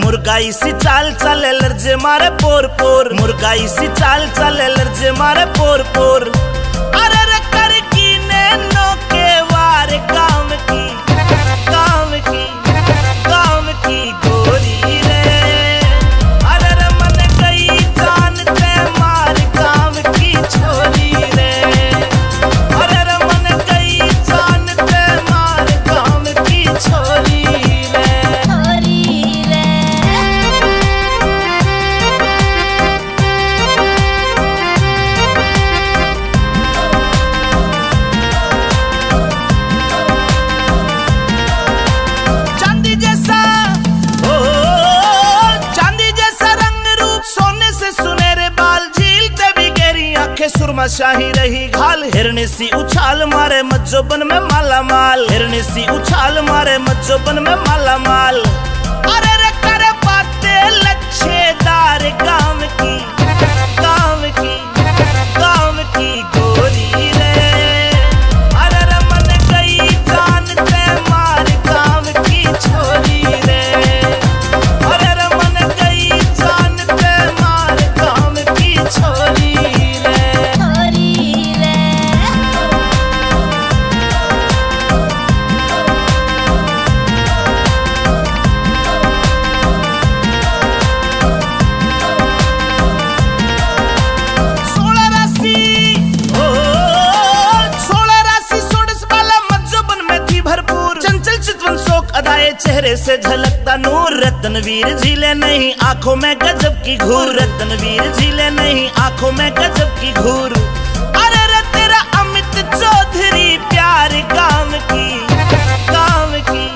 मुर्गाई सी चाल चले लर्जे मारे पोर पोर, मुर्गाई सी चाल चले लर्जे मारे पोर पोर। अरे रे कर की नैनो के वार काम की, काम की, काम की गोरी रे। अरे रे मन गई जान ते मार काम की छोरी रे। अरे रे मन गई जान ते मार काम की छोरी रे। सुरमा शाही रही घाल, हिरनी सी उछाल मारे मज्जोबन में माला माल, हिरनी सी उछाल मारे मज्जोबन में माला माल। अरे रे करे बातें लच्छेदार काम की, काम की, काम की गोरी रे। अरे रे मन गई जान ते मार काम की छोरी रे। अरे रे मन गई जान ते मार काम की छोरी रे। अदाए चेहरे से झलकता नूर, रत्नवीर झीले नहीं आंखों में गजब की घूर, रत्नवीर झीले नहीं आंखों में गजब की घूर। अरे रे तेरा अमित चौधरी प्यार काम की, काम की।